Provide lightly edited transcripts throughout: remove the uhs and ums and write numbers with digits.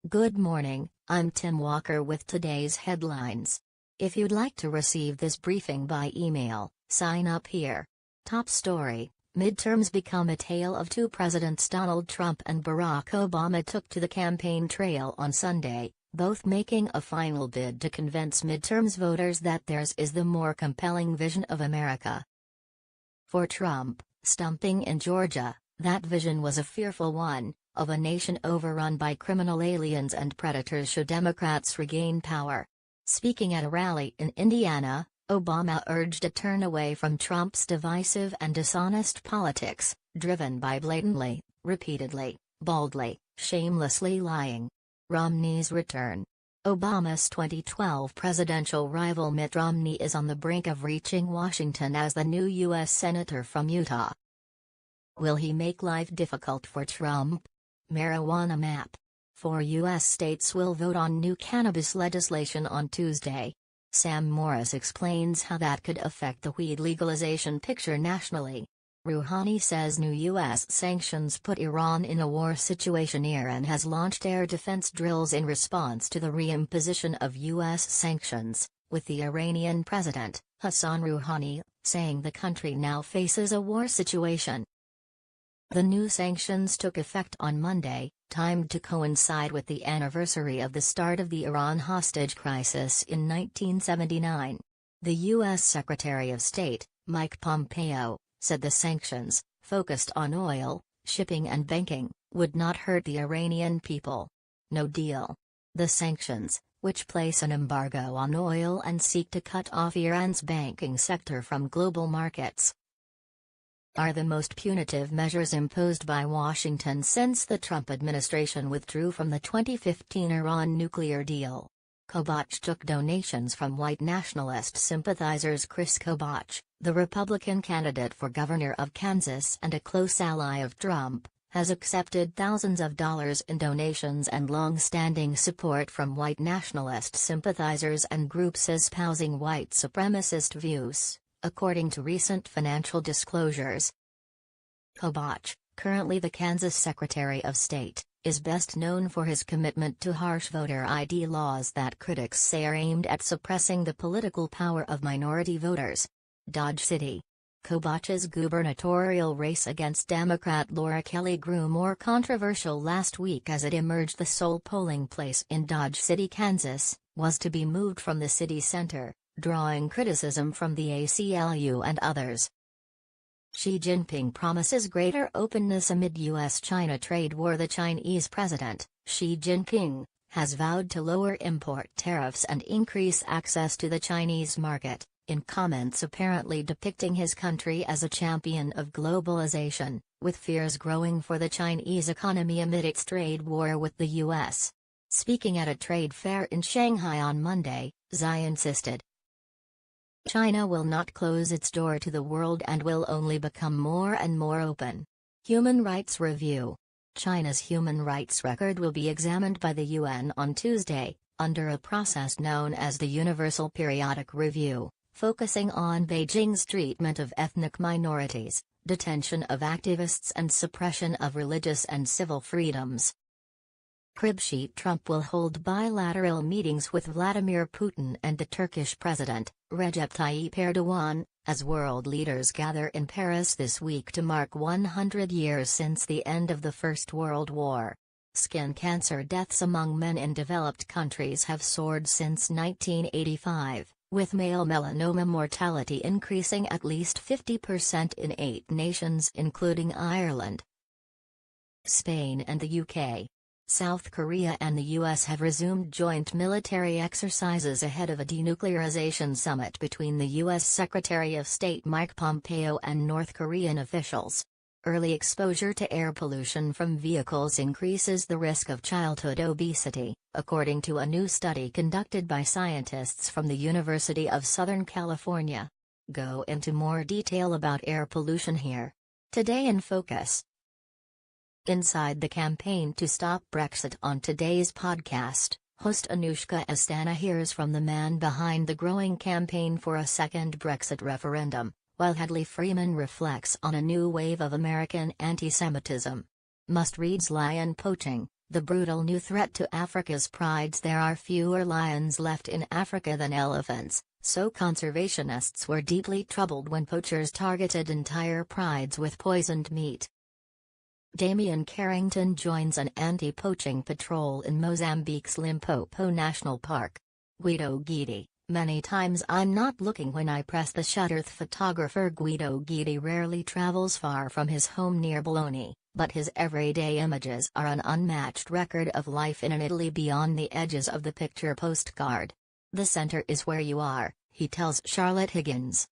Good morning, I'm Tim Walker with today's headlines. If you'd like to receive this briefing by email, sign up here. Top story: midterms become a tale of two presidents. Donald Trump and Barack Obama took to the campaign trail on Sunday, both making a final bid to convince midterms voters that theirs is the more compelling vision of America. For Trump, stumping in Georgia, that vision was a fearful one, of a nation overrun by criminal aliens and predators should Democrats regain power. Speaking at a rally in Indiana, Obama urged a turn away from Trump's divisive and dishonest politics, driven by blatantly, repeatedly, baldly, shamelessly lying. Romney's return. Obama's 2012 presidential rival Mitt Romney is on the brink of reaching Washington as the new U.S. Senator from Utah. Will he make life difficult for Trump? Marijuana map. 4 U.S. states will vote on new cannabis legislation on Tuesday. Sam Morris explains how that could affect the weed legalization picture nationally. Rouhani says new U.S. sanctions put Iran in a war situation. Iran has launched air defense drills in response to the reimposition of U.S. sanctions, with the Iranian president, Hassan Rouhani, saying the country now faces a war situation. The new sanctions took effect on Monday, timed to coincide with the anniversary of the start of the Iran hostage crisis in 1979. The U.S. Secretary of State, Mike Pompeo, said the sanctions, focused on oil, shipping and banking, would not hurt the Iranian people. No deal. The sanctions, which place an embargo on oil and seek to cut off Iran's banking sector from global markets, are the most punitive measures imposed by Washington since the Trump administration withdrew from the 2015 Iran nuclear deal. Kobach took donations from white nationalist sympathizers. Kris Kobach, the Republican candidate for governor of Kansas and a close ally of Trump, has accepted thousands of dollars in donations and long-standing support from white nationalist sympathizers and groups espousing white supremacist views, according to recent financial disclosures. Kobach, currently the Kansas Secretary of State, is best known for his commitment to harsh voter ID laws that critics say are aimed at suppressing the political power of minority voters. Dodge City. Kobach's gubernatorial race against Democrat Laura Kelly grew more controversial last week as it emerged the sole polling place in Dodge City, Kansas, was to be moved from the city center, drawing criticism from the ACLU and others. Xi Jinping promises greater openness amid U.S.-China trade war. The Chinese president, Xi Jinping, has vowed to lower import tariffs and increase access to the Chinese market, in comments apparently depicting his country as a champion of globalization, with fears growing for the Chinese economy amid its trade war with the U.S. Speaking at a trade fair in Shanghai on Monday, Xi insisted, China will not close its door to the world and will only become more and more open. Human Rights Review. China's human rights record will be examined by the UN on Tuesday, under a process known as the Universal Periodic Review, focusing on Beijing's treatment of ethnic minorities, detention of activists and suppression of religious and civil freedoms. Cribsheet. Trump will hold bilateral meetings with Vladimir Putin and the Turkish President, Recep Tayyip Erdogan, as world leaders gather in Paris this week to mark 100 years since the end of the First World War. Skin cancer deaths among men in developed countries have soared since 1985, with male melanoma mortality increasing at least 50% in 8 nations including Ireland, Spain and the UK. South Korea and the U.S. have resumed joint military exercises ahead of a denuclearization summit between the U.S. Secretary of State Mike Pompeo and North Korean officials. Early exposure to air pollution from vehicles increases the risk of childhood obesity, according to a new study conducted by scientists from the University of Southern California. Go into more detail about air pollution here. Today in Focus. Inside the campaign to stop Brexit on today's podcast, host Anushka Astana hears from the man behind the growing campaign for a second Brexit referendum, while Hadley Freeman reflects on a new wave of American anti-Semitism. Must-reads: Lion poaching, The brutal new threat to Africa's prides. There are fewer lions left in Africa than elephants, so conservationists were deeply troubled when poachers targeted entire prides with poisoned meat. Damian Carrington joins an anti-poaching patrol in Mozambique's Limpopo National Park. Guido Guidi, many times I'm not looking when I press the shutter. Photographer Guido Guidi rarely travels far from his home near Bologna, but his everyday images are an unmatched record of life in an Italy beyond the edges of the picture postcard. The center is where you are, he tells Charlotte Higgins.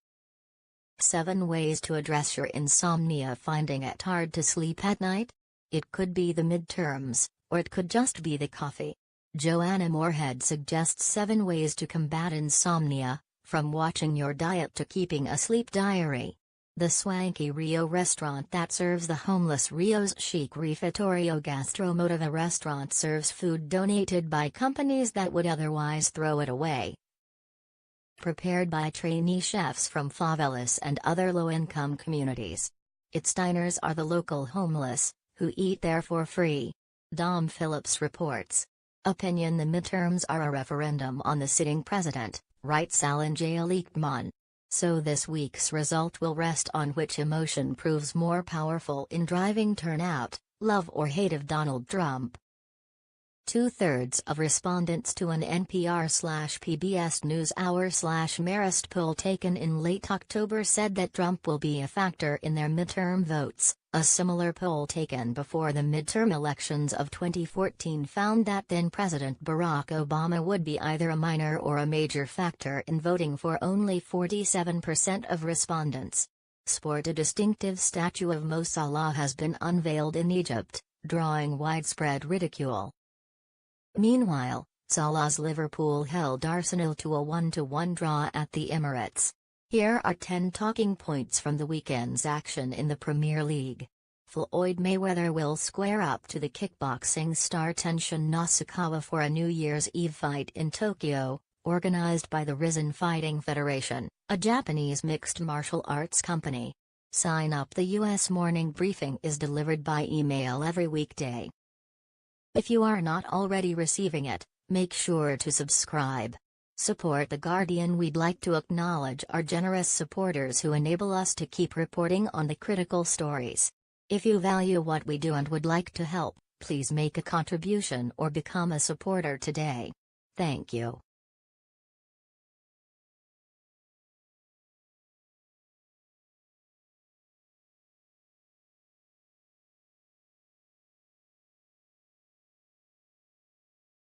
7 ways to address your insomnia. Finding it hard to sleep at night? It could be the midterms, or it could just be the coffee. Joanna Moorhead suggests 7 ways to combat insomnia, from watching your diet to keeping a sleep diary. The swanky Rio restaurant that serves the homeless. Rio's chic Refettorio Gastromotiva restaurant serves food donated by companies that would otherwise throw it away. Prepared by trainee chefs from favelas and other low-income communities. Its diners are the local homeless, who eat there for free. Dom Phillips reports. Opinion: the midterms are a referendum on the sitting president, writes Alan J. Lichtman. So this week's result will rest on which emotion proves more powerful in driving turnout, love or hate of Donald Trump. 2/3 of respondents to an NPR/PBS NewsHour/Marist poll taken in late October said that Trump will be a factor in their midterm votes. A similar poll taken before the midterm elections of 2014 found that then-President Barack Obama would be either a minor or a major factor in voting for only 47% of respondents. A distinctive statue of Mo Salah has been unveiled in Egypt, drawing widespread ridicule. Meanwhile, Salah's Liverpool held Arsenal to a 1-1 draw at the Emirates. Here are 10 talking points from the weekend's action in the Premier League. Floyd Mayweather will square up to the kickboxing star Tenshin Nasukawa for a New Year's Eve fight in Tokyo, organized by the Risen Fighting Federation, a Japanese mixed martial arts company. Sign up. The U.S. Morning Briefing is delivered by email every weekday. If you are not already receiving it, make sure to subscribe. Support The Guardian. We'd like to acknowledge our generous supporters who enable us to keep reporting on the critical stories. If you value what we do and would like to help, please make a contribution or become a supporter today. Thank you.